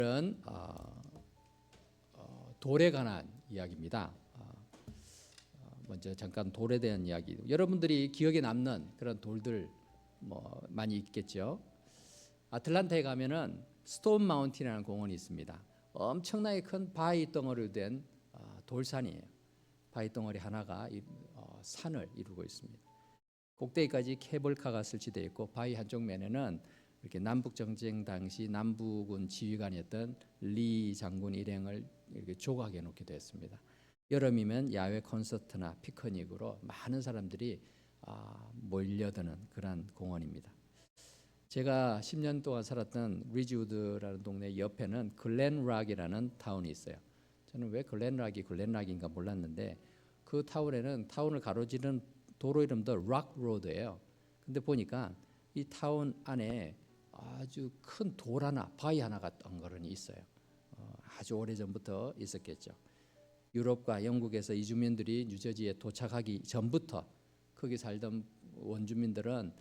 오늘은 돌에 관한 이야기입니다. 먼저 잠깐 돌에 대한 이야기. 여러분들이 기억에 남는 그런 돌들 많이 있겠죠. 아틀란타에 가면은 스톤 마운틴이라는 공원이 있습니다. 엄청나게 큰 바위 덩어리로 된 돌산이에요. 바위 덩어리 하나가 산을 이루고 있습니다. 꼭대기까지 케이블카가 설치되어 있고 바위 한쪽 면에는 이렇게 남북 전쟁 당시 남북군 지휘관이었던 리 장군 일행을 이렇게 조각해 놓게 되었습니다. 여름이면 야외 콘서트나 피크닉으로 많은 사람들이 몰려드는 그런 공원입니다. 제가 10년 동안 살았던 리지우드라는 동네 옆에는 글렌락이라는 타운이 있어요. 저는 왜 글렌락인가 몰랐는데 그 타운에는 타운을 가로지르는 도로 이름도 락 로드예요. 근데 보니까 이 타운 안에 아주 큰 돌 하나, 바위 하나가 덩그러니 있어요. 아주 오래전부터 있었겠죠. 유럽과 영국에서 이주민들이 뉴저지에 도착하기 전부터 거기 살던 원주민들은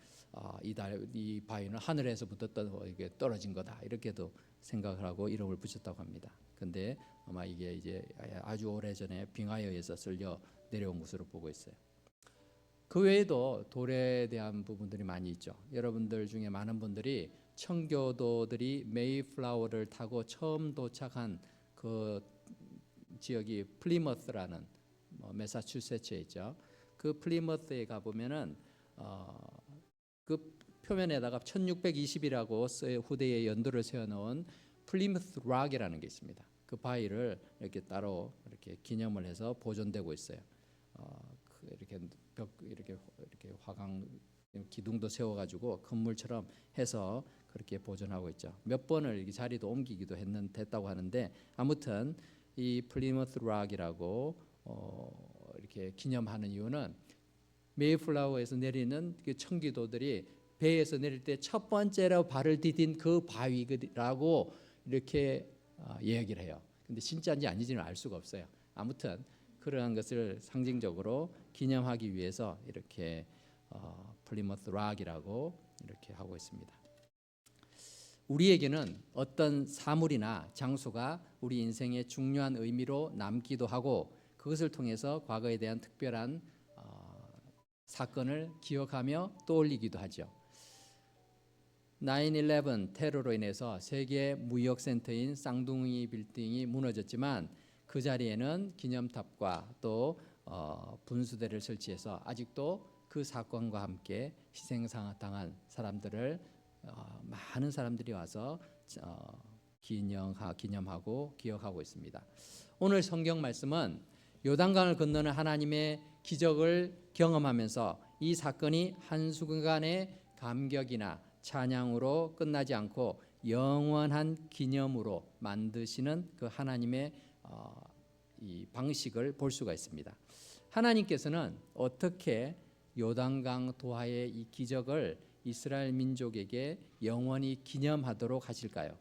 이 바위는 하늘에서부터 떨어진 거다 이렇게도 생각을 하고 이름을 붙였다고 합니다. 근데 아마 이게 이제 아주 오래전에 빙하에 의해서 쓸려 내려온 것으로 보고 있어요. 그 외에도 돌에 대한 부분들이 많이 있죠. 여러분들 중에 많은 분들이 청교도들이 메이플라워를 타고 처음 도착한 그 지역이 플리머스라는 매사추세츠에 있죠. 그 플리머스에 가 보면은 그 표면에다가 1620이라고 후대에 연도를 세워놓은 플리머스 락이라는 게 있습니다. 그 바위를 이렇게 따로 이렇게 기념을 해서 보존되고 있어요. 이렇게 화강 기둥도 세워가지고 건물처럼 해서 그렇게 보존하고 있죠. 몇 번을 이 자리도 옮기기도 됐다고 하는데 아무튼 이 플리머스 락이라고 이렇게 기념하는 이유는 메이플라워에서 내리는 그 청기도들이 배에서 내릴 때 첫 번째로 발을 디딘 그 바위라고 이렇게 이야기를 해요. 근데 진짜인지 아닌지는 알 수가 없어요. 아무튼 그러한 것을 상징적으로 기념하기 위해서 이렇게 플리머스 락이라고 이렇게 하고 있습니다. 우리에게는 어떤 사물이나 장소가 우리 인생의 중요한 의미로 남기도 하고 그것을 통해서 과거에 대한 특별한 사건을 기억하며 떠올리기도 하죠. 9/11 테러로 인해서 세계 무역센터인 쌍둥이 빌딩이 무너졌지만 그 자리에는 기념탑과 또 분수대를 설치해서 아직도 그 사건과 함께 희생당한 사람들을 많은 사람들이 와서 기념하고 기억하고 있습니다. 오늘 성경 말씀은 요단강을 건너는 하나님의 기적을 경험하면서 이 사건이 한순간의 감격이나 찬양으로 끝나지 않고 영원한 기념으로 만드시는 그 하나님의 이 방식을 볼 수가 있습니다. 하나님께서는 어떻게 요단강 도하의 이 기적을 이스라엘 민족에게 영원히 기념하도록 하실까요?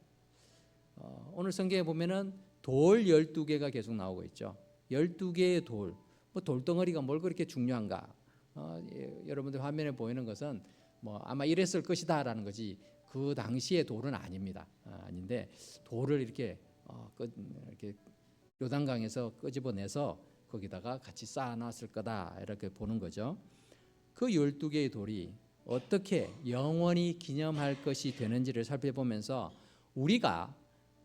오늘 성경에 보면은 돌 12개가 계속 나오고 있죠. 12개의 돌, 돌덩어리가 뭘 그렇게 중요한가? 여러분들 화면에 보이는 것은 아마 이랬을 것이다라는 거지 그 당시의 돌은 아닙니다. 아닌데 돌을 이렇게 요단강에서 끄집어내서 거기다가 같이 쌓아놨을 거다 이렇게 보는 거죠. 그 12개의 돌이 어떻게 영원히 기념할 것이 되는지를 살펴보면서 우리가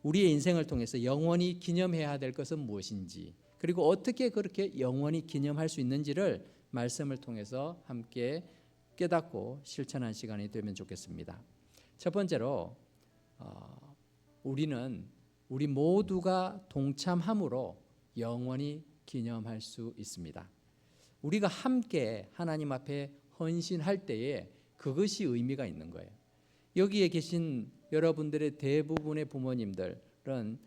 우리의 인생을 통해서 영원히 기념해야 될 것은 무엇인지 그리고 어떻게 그렇게 영원히 기념할 수 있는지를 말씀을 통해서 함께 깨닫고 실천한 시간이 되면 좋겠습니다. 첫 번째로 우리 모두가 동참함으로 영원히 기념할 수 있습니다. 우리가 함께 하나님 앞에 헌신할 때에 그것이 의미가 있는 거예요. 여기에 계신 여러분들의 대부분의 부모님들은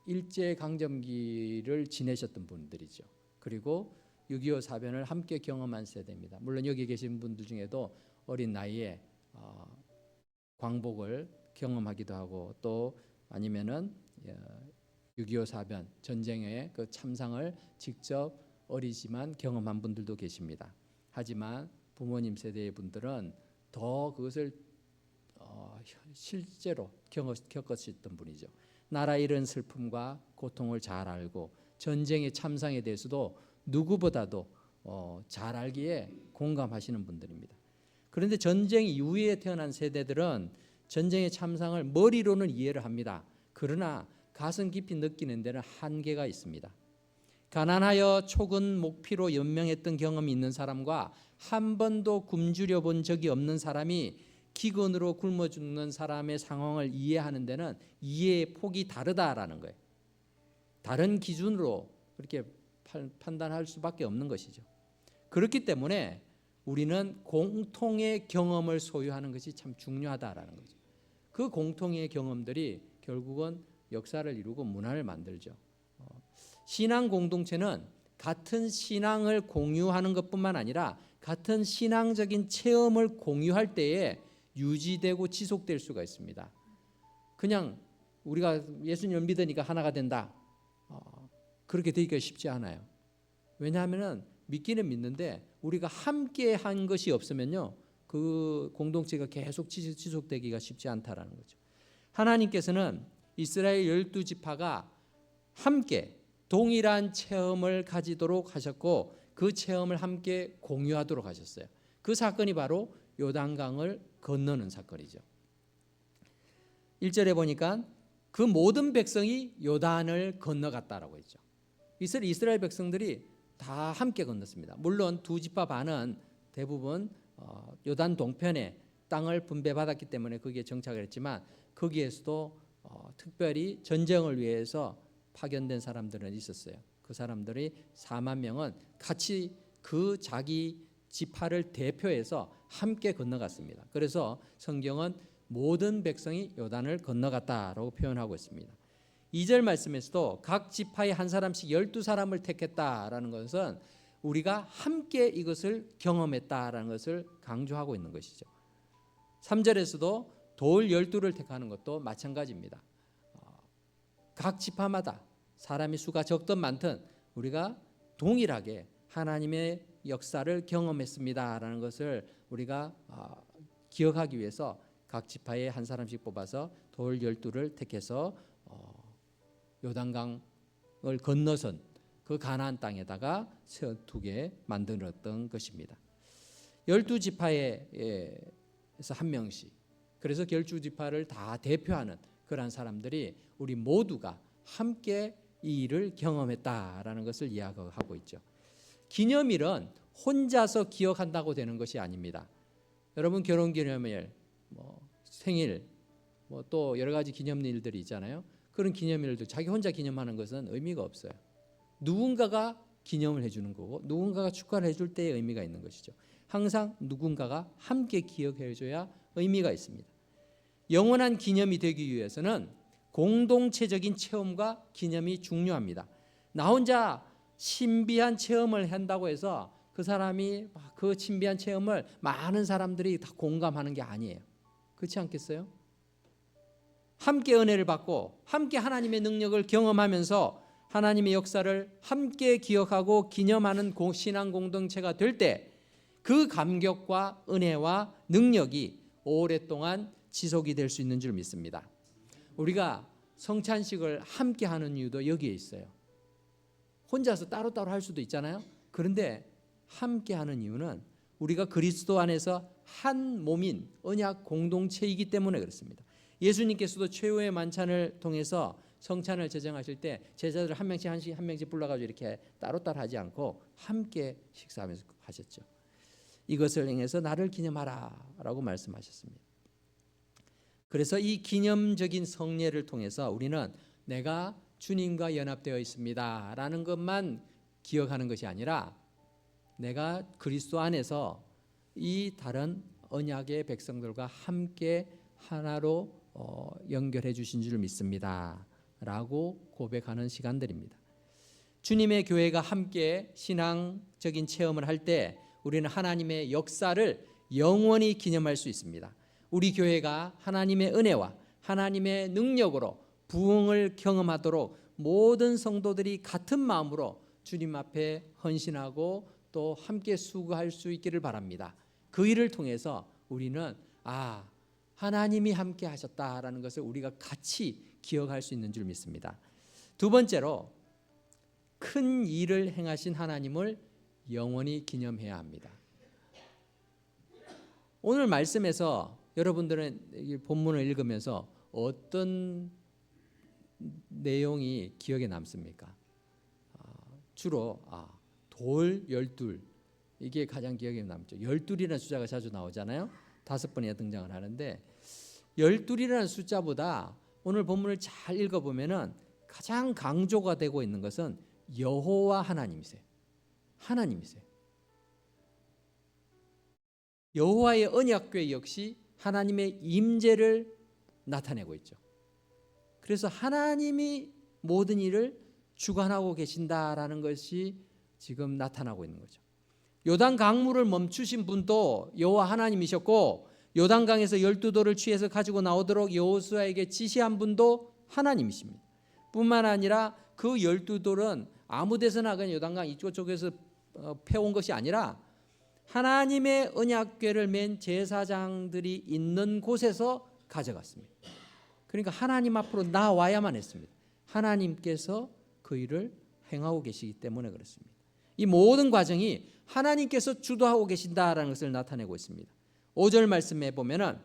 일제강점기를 지내셨던 분들이죠. 그리고 6.25 사변을 함께 경험한 세대입니다. 물론 여기 계신 분들 중에도 어린 나이에 광복을 경험하기도 하고 또 아니면은 6.25 사변 전쟁의 그 참상을 직접 어리지만 경험한 분들도 계십니다. 하지만 부모님 세대의 분들은 더 그것을 실제로 겪었던 분이죠. 나라 잃은 슬픔과 고통을 잘 알고 전쟁의 참상에 대해서도 누구보다도 잘 알기에 공감하시는 분들입니다. 그런데 전쟁 이후에 태어난 세대들은 전쟁의 참상을 머리로는 이해를 합니다. 그러나 가슴 깊이 느끼는 데는 한계가 있습니다. 가난하여 촉은 목피로 연명했던 경험이 있는 사람과 한 번도 굶주려 본 적이 없는 사람이 기근으로 굶어 죽는 사람의 상황을 이해하는 데는 이해의 폭이 다르다라는 거예요. 다른 기준으로 그렇게 판단할 수밖에 없는 것이죠. 그렇기 때문에 우리는 공통의 경험을 소유하는 것이 참 중요하다라는 거죠. 그 공통의 경험들이 결국은 역사를 이루고 문화를 만들죠. 신앙 공동체는 같은 신앙을 공유하는 것뿐만 아니라 같은 신앙적인 체험을 공유할 때에 유지되고 지속될 수가 있습니다. 그냥 우리가 예수님을 믿으니까 하나가 된다. 그렇게 되기가 쉽지 않아요. 왜냐하면 믿기는 믿는데 우리가 함께 한 것이 없으면요, 그 공동체가 계속 지속되기가 쉽지 않다라는 거죠. 하나님께서는 이스라엘 12지파가 함께 동일한 체험을 가지도록 하셨고 그 체험을 함께 공유하도록 하셨어요. 그 사건이 바로 요단강을 건너는 사건이죠. 1절에 보니까 그 모든 백성이 요단을 건너갔다라고 했죠. 이스라엘 백성들이 다 함께 건넜습니다. 물론 두 지파 반은 대부분 요단 동편에 땅을 분배받았기 때문에 거기에 정착을 했지만 거기에서도 특별히 전쟁을 위해서 파견된 사람들은 있었어요. 그 사람들이 4만 명은 같이 그 자기 지파를 대표해서 함께 건너갔습니다. 그래서 성경은 모든 백성이 요단을 건너갔다라고 표현하고 있습니다. 2절 말씀에서도 각 지파에 한 사람씩 12사람을 택했다라는 것은 우리가 함께 이것을 경험했다라는 것을 강조하고 있는 것이죠. 3절에서도 돌 12를 택하는 것도 마찬가지입니다. 각 지파마다 사람이 수가 적든 많든 우리가 동일하게 하나님의 역사를 경험했습니다라는 것을 우리가 기억하기 위해서 각 지파에 한 사람씩 뽑아서 돌 12를 택해서 요단강을 건너선 그 가나안 땅에다가 세워두게 만들었던 것입니다. 12지파에서 한 명씩, 그래서 12지파를 다 대표하는 그러한 사람들이 우리 모두가 함께 이 일을 경험했다라는 것을 이야기하고 있죠. 기념일은 혼자서 기억한다고 되는 것이 아닙니다. 여러분 결혼기념일, 생일, 또 여러 가지 기념일들이 있잖아요. 그런 기념일도 자기 혼자 기념하는 것은 의미가 없어요. 누군가가 기념을 해주는 거고 누군가가 축하를 해줄 때의 의미가 있는 것이죠. 항상 누군가가 함께 기억해줘야 의미가 있습니다. 영원한 기념이 되기 위해서는 공동체적인 체험과 기념이 중요합니다. 나 혼자 신비한 체험을 한다고 해서 그 사람이 그 신비한 체험을 많은 사람들이 다 공감하는 게 아니에요. 그렇지 않겠어요? 함께 은혜를 받고 함께 하나님의 능력을 경험하면서 하나님의 역사를 함께 기억하고 기념하는 신앙 공동체가 될 때 그 감격과 은혜와 능력이 오랫동안 지속이 될 수 있는 줄 믿습니다. 우리가 성찬식을 함께 하는 이유도 여기에 있어요. 혼자서 따로따로 할 수도 있잖아요. 그런데 함께 하는 이유는 우리가 그리스도 안에서 한 몸인 언약 공동체이기 때문에 그렇습니다. 예수님께서도 최후의 만찬을 통해서 성찬을 제정하실 때 제자들 한 명씩 불러가지고 이렇게 따로따로 하지 않고 함께 식사하면서 하셨죠. 이것을 행해서 나를 기념하라 라고 말씀하셨습니다. 그래서 이 기념적인 성례를 통해서 우리는 내가 주님과 연합되어 있습니다 라는 것만 기억하는 것이 아니라 내가 그리스도 안에서 이 다른 언약의 백성들과 함께 하나로 연결해 주신 줄 믿습니다 라고 고백하는 시간들입니다. 주님의 교회가 함께 신앙적인 체험을 할 때 우리는 하나님의 역사를 영원히 기념할 수 있습니다. 우리 교회가 하나님의 은혜와 하나님의 능력으로 부흥을 경험하도록 모든 성도들이 같은 마음으로 주님 앞에 헌신하고 또 함께 수고할 수 있기를 바랍니다. 그 일을 통해서 우리는 하나님이 함께 하셨다라는 것을 우리가 같이 기억할 수 있는 줄 믿습니다. 두 번째로 큰 일을 행하신 하나님을 영원히 기념해야 합니다. 오늘 말씀에서 여러분들은 본문을 읽으면서 어떤 내용이 기억에 남습니까? 주로 돌 12 이게 가장 기억에 남죠. 12이라는 숫자가 자주 나오잖아요. 5번이나 등장을 하는데 12이라는 숫자보다 오늘 본문을 잘 읽어보면은 가장 강조가 되고 있는 것은 여호와 하나님이세요. 하나님이세요. 여호와의 언약궤 역시 하나님의 임재를 나타내고 있죠. 그래서 하나님이 모든 일을 주관하고 계신다라는 것이 지금 나타나고 있는 거죠. 요단 강물을 멈추신 분도 여호와 하나님이셨고 요단강에서 12돌을 취해서 가지고 나오도록 여호수아에게 지시한 분도 하나님이십니다. 뿐만 아니라 그 12돌은 아무 데서나 그냥 요단강 이쪽에서 패온 것이 아니라 하나님의 언약궤를 맨 제사장들이 있는 곳에서 가져갔습니다. 그러니까 하나님 앞으로 나와야만 했습니다. 하나님께서 그 일을 행하고 계시기 때문에 그렇습니다. 이 모든 과정이 하나님께서 주도하고 계신다라는 것을 나타내고 있습니다. 5절 말씀에 보면은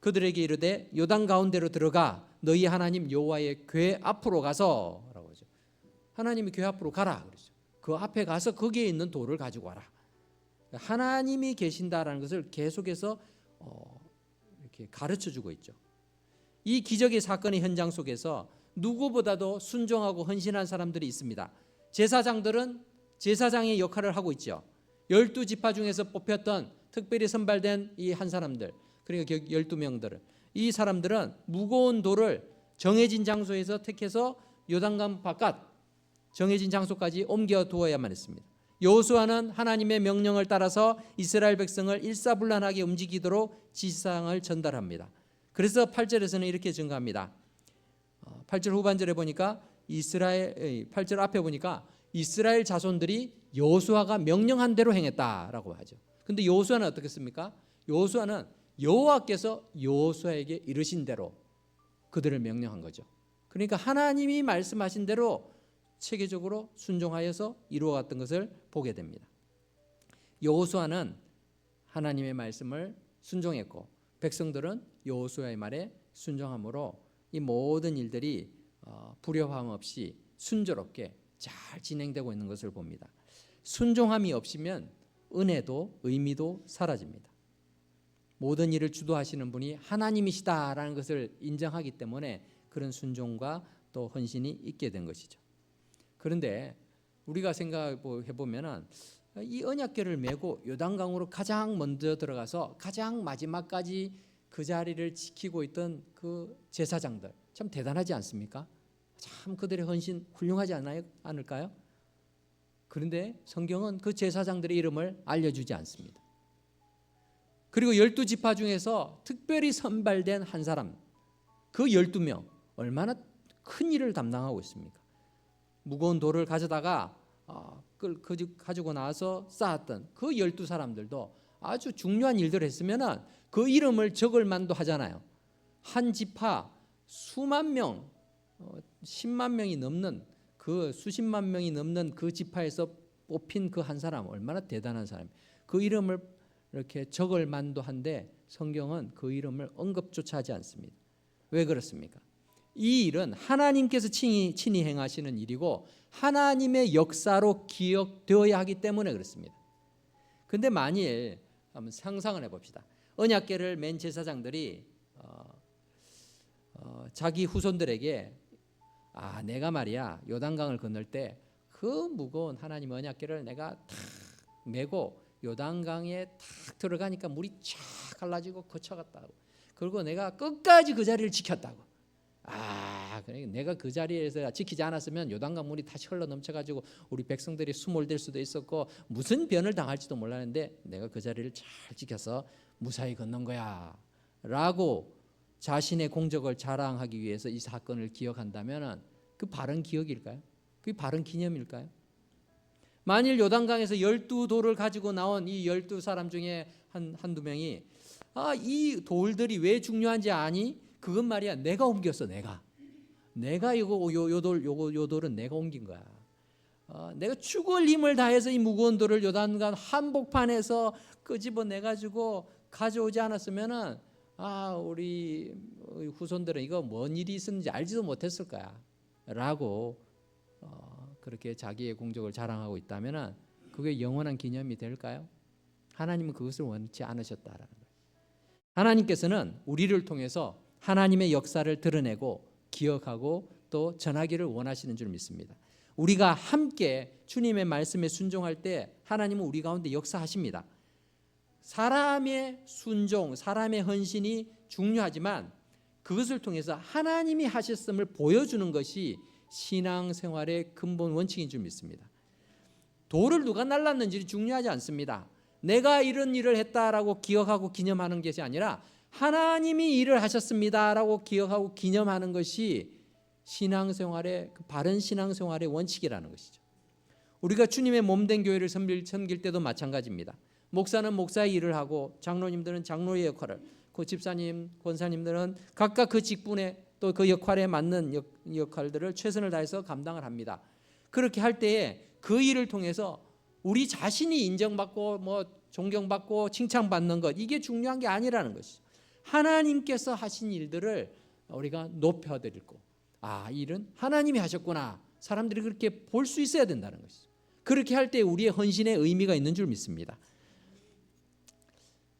그들에게 이르되 요단 가운데로 들어가 너희 하나님 여호와의 궤 앞으로 가서라고 하죠. 하나님이 궤 앞으로 가라 그러죠. 그 앞에 가서 거기에 있는 돌을 가지고 와라. 하나님이 계신다라는 것을 계속해서 이렇게 가르쳐주고 있죠. 이 기적의 사건의 현장 속에서 누구보다도 순종하고 헌신한 사람들이 있습니다. 제사장들은 제사장의 역할을 하고 있죠. 12지파 중에서 뽑혔던 특별히 선발된 이 한 사람들, 그러니까 12명들은 이 사람들은 무거운 돌을 정해진 장소에서 택해서 요단강 바깥 정해진 장소까지 옮겨 두어야만 했습니다. 여호수아는 하나님의 명령을 따라서 이스라엘 백성을 일사불란하게 움직이도록 지시사항을 전달합니다. 그래서 8절에서는 이렇게 증가합니다. 8절 후반절에 보니까 8절 앞에 보니까 이스라엘 자손들이 여호수아가 명령한 대로 행했다라고 하죠. 근데 여호수아는 어떻겠습니까? 여호수아는 여호와께서 여호수아에게 이르신 대로 그들을 명령한 거죠. 그러니까 하나님이 말씀하신 대로 체계적으로 순종하여서 이루어갔던 것을 보게 됩니다. 여호수아는 하나님의 말씀을 순종했고 백성들은 여호수아의 말에 순종함으로 이 모든 일들이 불협화음 없이 순조롭게 잘 진행되고 있는 것을 봅니다. 순종함이 없으면 은혜도 의미도 사라집니다. 모든 일을 주도하시는 분이 하나님이시다라는 것을 인정하기 때문에 그런 순종과 또 헌신이 있게 된 것이죠. 그런데 우리가 생각해 보면은 이 언약궤를 메고 요단강으로 가장 먼저 들어가서 가장 마지막까지 그 자리를 지키고 있던 그 제사장들 참 대단하지 않습니까? 참 그들의 헌신 훌륭하지 않을까요? 그런데 성경은 그 제사장들의 이름을 알려주지 않습니다. 그리고 12지파 중에서 특별히 선발된 한 사람, 그 12명 얼마나 큰 일을 담당하고 있습니까? 무거운 돌을 가져다가 가지고 나와서 쌓았던 그 12사람들도 아주 중요한 일들을 했으면 그 이름을 적을 만도 하잖아요. 한 지파 수만 명, 10만 명이 넘는 그 수십만 명이 넘는 그 지파에서 뽑힌 그 한 사람 얼마나 대단한 사람. 그 이름을 이렇게 적을 만도 한데 성경은 그 이름을 언급조차 하지 않습니다. 왜 그렇습니까? 이 일은 하나님께서 친히 행하시는 일이고 하나님의 역사로 기억되어야 하기 때문에 그렇습니다. 그런데 만일 한번 상상을 해봅시다. 언약궤를 맨 제사장들이 자기 후손들에게 내가 말이야 요단강을 건널 때 그 무거운 하나님 언약궤를 내가 탁 메고 요단강에 탁 들어가니까 물이 쫙 갈라지고 거쳐갔다고. 그리고 내가 끝까지 그 자리를 지켰다고. 그러니까 내가 그 자리에서 지키지 않았으면 요단강 물이 다시 흘러 넘쳐가지고 우리 백성들이 수몰될 수도 있었고 무슨 변을 당할지도 몰랐는데 내가 그 자리를 잘 지켜서 무사히 건넌 거야 라고 자신의 공적을 자랑하기 위해서 이 사건을 기억한다면 그 바른 기억일까요? 그게 바른 기념일까요? 만일 요단강에서 12돌을 가지고 나온 이 12사람 중에 한두 명이 이 돌들이 왜 중요한지 아니? 그건 말이야, 내가 옮겼어. 내가 이거 요 돌은 내가 옮긴 거야. 내가 죽을 힘을 다해서 이 무거운 돌을 요단강 한복판에서 끄집어내 가지고 가져오지 않았으면은 우리 후손들은 이거 뭔 일이 있었는지 알지도 못했을 거야 라고 그렇게 자기의 공적을 자랑하고 있다면은 그게 영원한 기념이 될까요? 하나님은 그것을 원치 않으셨다라는 거예요. 하나님께서는 우리를 통해서 하나님의 역사를 드러내고 기억하고 또 전하기를 원하시는 줄 믿습니다. 우리가 함께 주님의 말씀에 순종할 때 하나님은 우리 가운데 역사하십니다. 사람의 순종, 사람의 헌신이 중요하지만 그것을 통해서 하나님이 하셨음을 보여주는 것이 신앙생활의 근본 원칙인 줄 믿습니다. 돌을 누가 날랐는지 중요하지 않습니다. 내가 이런 일을 했다라고 기억하고 기념하는 것이 아니라 하나님이 일을 하셨습니다라고 기억하고 기념하는 것이 신앙생활의 바른 신앙생활의 원칙이라는 것이죠. 우리가 주님의 몸된 교회를 섬길 때도 마찬가지입니다. 목사는 목사의 일을 하고 장로님들은 장로의 역할을, 그 집사님, 권사님들은 각각 그 직분에 또 그 역할에 맞는 역할들을 최선을 다해서 감당을 합니다. 그렇게 할 때에 그 일을 통해서 우리 자신이 인정받고 존경받고 칭찬받는 것, 이게 중요한 게 아니라는 것이죠. 하나님께서 하신 일들을 우리가 높여드리고 이 일은 하나님이 하셨구나, 사람들이 그렇게 볼 수 있어야 된다는 것이죠. 그렇게 할 때 우리의 헌신의 의미가 있는 줄 믿습니다.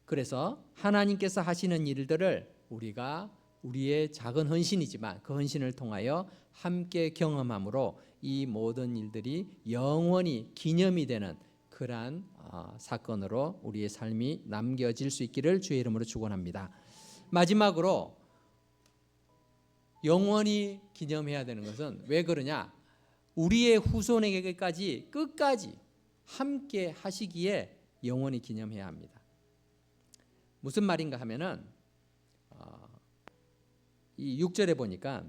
그래서 하나님께서 하시는 일들을 우리가 우리의 작은 헌신이지만 그 헌신을 통하여 함께 경험함으로 이 모든 일들이 영원히 기념이 되는 그러한 사건으로 우리의 삶이 남겨질 수 있기를 주의 이름으로 축원합니다. 마지막으로 영원히 기념해야 되는 것은 왜 그러냐? 우리의 후손에게까지 끝까지 함께 하시기에 영원히 기념해야 합니다. 무슨 말인가 하면은 이 6절에 보니까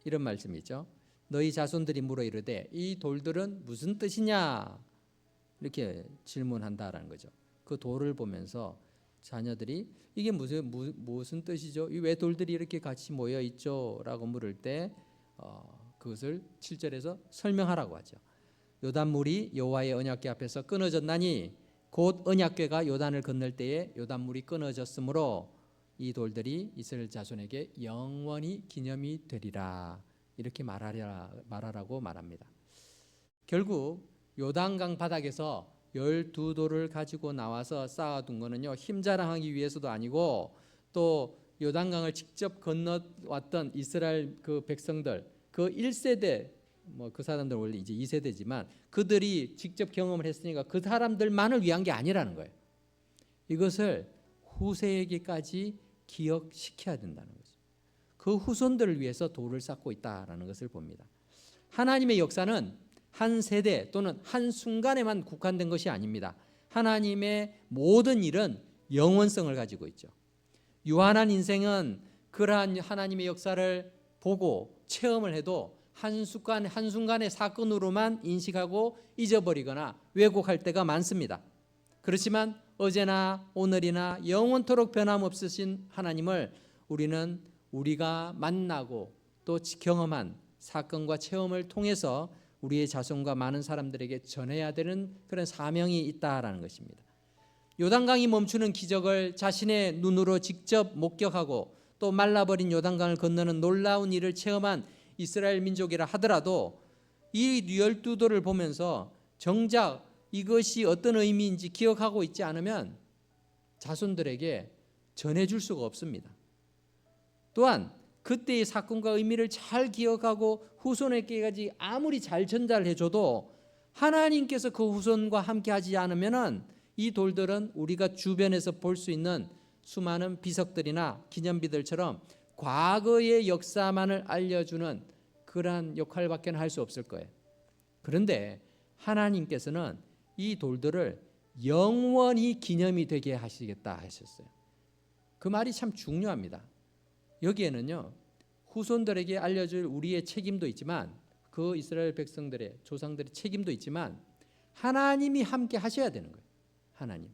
이런 말씀이 있죠. 너희 자손들이 물어 이르되 이 돌들은 무슨 뜻이냐? 이렇게 질문한다라는 거죠. 그 돌을 보면서 자녀들이 이게 무슨 뜻이죠? 왜 돌들이 이렇게 같이 모여 있죠? 라고 물을 때 그것을 7절에서 설명하라고 하죠. 요단물이 여호와의 언약궤 앞에서 끊어졌나니 곧 언약궤가 요단을 건널 때에 요단물이 끊어졌으므로 이 돌들이 이스라엘 자손에게 영원히 기념이 되리라, 이렇게 말하라고 말합니다. 결국 요단강 바닥에서 12돌을 가지고 나와서 쌓아둔 거는요, 힘 자랑하기 위해서도 아니고 또 요단강을 직접 건너왔던 이스라엘 그 백성들, 그 1세대 그 사람들 원래 이제 2세대지만 그들이 직접 경험을 했으니까 그 사람들만을 위한 게 아니라는 거예요. 이것을 후세에게까지 기억시켜야 된다는 거죠. 그 후손들을 위해서 돌을 쌓고 있다라는 것을 봅니다. 하나님의 역사는 한 세대 또는 한 순간에만 국한된 것이 아닙니다. 하나님의 모든 일은 영원성을 가지고 있죠. 유한한 인생은 그러한 하나님의 역사를 보고 체험을 해도 한순간의 사건으로만 인식하고 잊어버리거나 왜곡할 때가 많습니다. 그렇지만 어제나 오늘이나 영원토록 변함없으신 하나님을 우리는 우리가 만나고 또 경험한 사건과 체험을 통해서 우리의 자손과 많은 사람들에게 전해야 되는 그런 사명이 있다라는 것입니다. 요단강이 멈추는 기적을 자신의 눈으로 직접 목격하고 또 말라버린 요단강을 건너는 놀라운 일을 체험한 이스라엘 민족이라 하더라도 이 12돌을 보면서 정작 이것이 어떤 의미인지 기억하고 있지 않으면 자손들에게 전해줄 수가 없습니다. 또한 그때의 사건과 의미를 잘 기억하고 후손에게까지 아무리 잘 전달해줘도 하나님께서 그 후손과 함께하지 않으면 이 돌들은 우리가 주변에서 볼 수 있는 수많은 비석들이나 기념비들처럼 과거의 역사만을 알려주는 그러한 역할밖에 할 수 없을 거예요. 그런데 하나님께서는 이 돌들을 영원히 기념이 되게 하시겠다 하셨어요. 그 말이 참 중요합니다. 여기에는요, 후손들에게 알려줄 우리의 책임도 있지만 그 이스라엘 백성들의 조상들의 책임도 있지만 하나님이 함께 하셔야 되는 거예요. 하나님.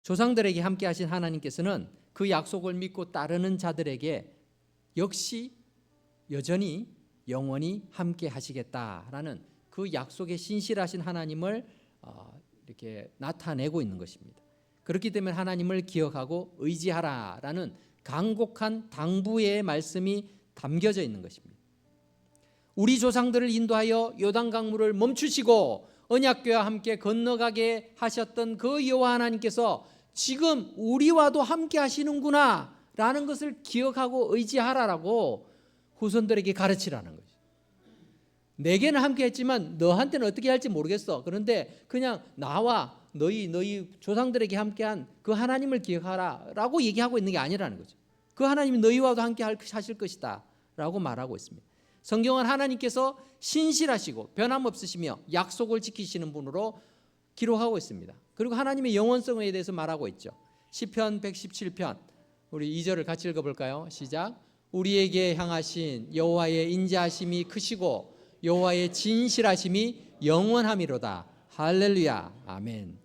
조상들에게 함께 하신 하나님께서는 그 약속을 믿고 따르는 자들에게 역시 여전히 영원히 함께 하시겠다라는 그 약속에 신실하신 하나님을 이렇게 나타내고 있는 것입니다. 그렇기 때문에 하나님을 기억하고 의지하라라는 간곡한 당부의 말씀이 담겨져 있는 것입니다. 우리 조상들을 인도하여 요단 강물을 멈추시고 언약궤와 함께 건너가게 하셨던 그 여호와 하나님께서 지금 우리와도 함께 하시는구나 라는 것을 기억하고 의지하라라고 후손들에게 가르치라는 거죠. 내게는 함께 했지만 너한테는 어떻게 할지 모르겠어. 그런데 그냥 나와 너희 조상들에게 함께한 그 하나님을 기억하라 라고 얘기하고 있는 게 아니라는 거죠. 그 하나님이 너희와도 함께 하실 것이다 라고 말하고 있습니다. 성경은 하나님께서 신실하시고 변함없으시며 약속을 지키시는 분으로 기록하고 있습니다. 그리고 하나님의 영원성에 대해서 말하고 있죠. 시편 117편 우리 2절을 같이 읽어볼까요? 시작. 우리에게 향하신 여호와의 인자하심이 크시고 여호와의 진실하심이 영원함이로다. 할렐루야. 아멘.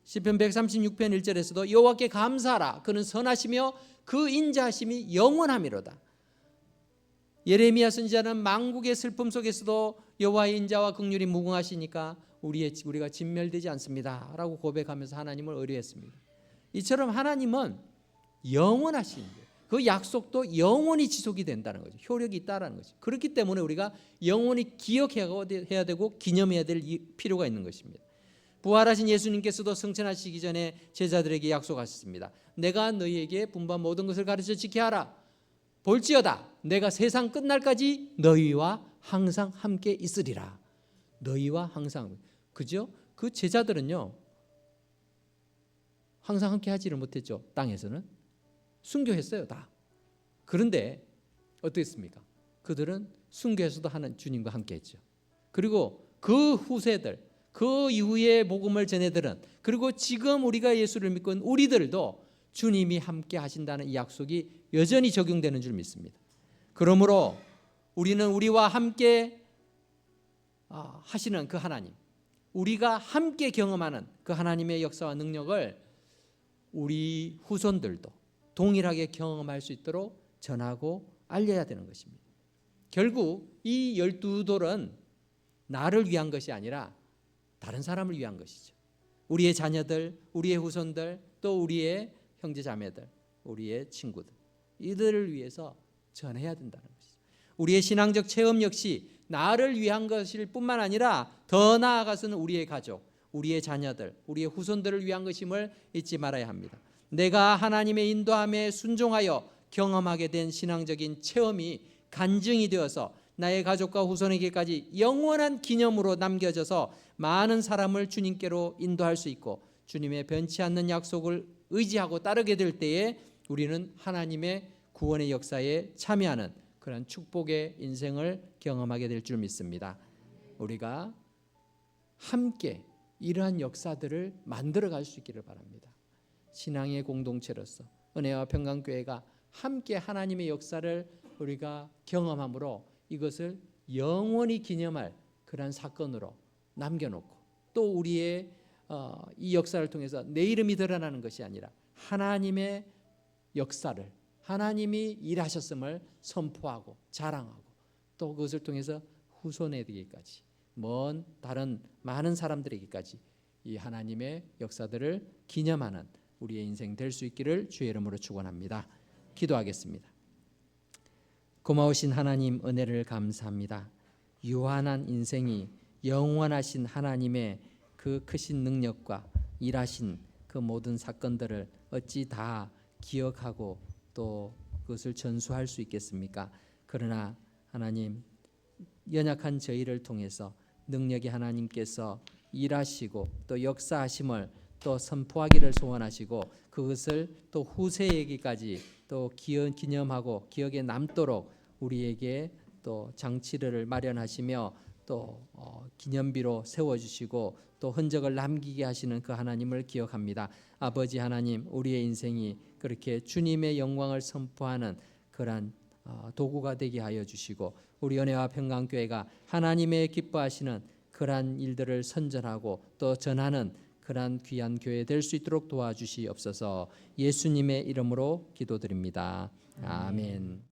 시편 136편 1절에서도 여호와께 감사하라. 그는 선하시며 그 인자하심이 영원함이로다. 예레미야 선지자는 만국의 슬픔 속에서도 여호와의 인자와 긍휼이 무궁하시니까 우리가 진멸되지 않습니다 라고 고백하면서 하나님을 의뢰했습니다. 이처럼 하나님은 영원하신 거예요. 그 약속도 영원히 지속이 된다는 거죠. 효력이 있다는 거죠. 그렇기 때문에 우리가 영원히 기억해야 되고 기념해야 될 필요가 있는 것입니다. 부활하신 예수님께서도 승천하시기 전에 제자들에게 약속하셨습니다. 내가 너희에게 분부한 모든 것을 가르쳐 지키게 하라. 볼지어다 내가 세상 끝날까지 너희와 항상 함께 있으리라. 너희와 항상. 그죠? 그 제자들은요 항상 함께 하지를 못했죠. 땅에서는 순교했어요 다. 그런데 어떻습니까? 그들은 순교에서도 하는 주님과 함께 했죠. 그리고 그 후세들, 그 이후에 복음을 전해들은, 그리고 지금 우리가 예수를 믿고 있는 우리들도 주님이 함께 하신다는 이 약속이 여전히 적용되는 줄 믿습니다. 그러므로 우리는 우리와 함께 하시는 그 하나님, 우리가 함께 경험하는 그 하나님의 역사와 능력을 우리 후손들도 동일하게 경험할 수 있도록 전하고 알려야 되는 것입니다. 결국 이 12돌은 나를 위한 것이 아니라 다른 사람을 위한 것이죠. 우리의 자녀들, 우리의 후손들, 또 우리의 형제자매들, 우리의 친구들, 이들을 위해서 전해야 된다는 것이죠. 우리의 신앙적 체험 역시 나를 위한 것일 뿐만 아니라 더 나아가서는 우리의 가족, 우리의 자녀들, 우리의 후손들을 위한 것임을 잊지 말아야 합니다. 내가 하나님의 인도함에 순종하여 경험하게 된 신앙적인 체험이 간증이 되어서 나의 가족과 후손에게까지 영원한 기념으로 남겨져서 많은 사람을 주님께로 인도할 수 있고 주님의 변치 않는 약속을 의지하고 따르게 될 때에 우리는 하나님의 구원의 역사에 참여하는 그런 축복의 인생을 경험하게 될 줄 믿습니다. 우리가 함께 이러한 역사들을 만들어갈 수 있기를 바랍니다. 신앙의 공동체로서 은혜와 평강교회가 함께 하나님의 역사를 우리가 경험함으로 이것을 영원히 기념할 그런 사건으로 남겨놓고 또 우리의 이 역사를 통해서 내 이름이 드러나는 것이 아니라 하나님의 역사를, 하나님이 일하셨음을 선포하고 자랑하고 또 그것을 통해서 후손에게까지 먼 다른 많은 사람들에게까지 이 하나님의 역사들을 기념하는 우리의 인생 될 수 있기를 주의 이름으로 축원합니다. 기도하겠습니다. 고마우신 하나님 은혜를 감사합니다. 유한한 인생이 영원하신 하나님의 그 크신 능력과 일하신 그 모든 사건들을 어찌 다 기억하고 또 그것을 전수할 수 있겠습니까? 그러나 하나님 연약한 저희를 통해서 능력의 하나님께서 일하시고 또 역사하심을 또 선포하기를 소원하시고 그것을 또 후세에게까지 또 기념하고 기억에 남도록 우리에게 또 장치를 마련하시며 또 기념비로 세워주시고 또 흔적을 남기게 하시는 그 하나님을 기억합니다. 아버지 하나님, 우리의 인생이 그렇게 주님의 영광을 선포하는 그러한 도구가 되게 하여 주시고 우리 은혜와 평강교회가 하나님의 기뻐하시는 그러한 일들을 선전하고 또 전하는 그러한 귀한 교회 될 수 있도록 도와주시옵소서. 예수님의 이름으로 기도드립니다. 아멘.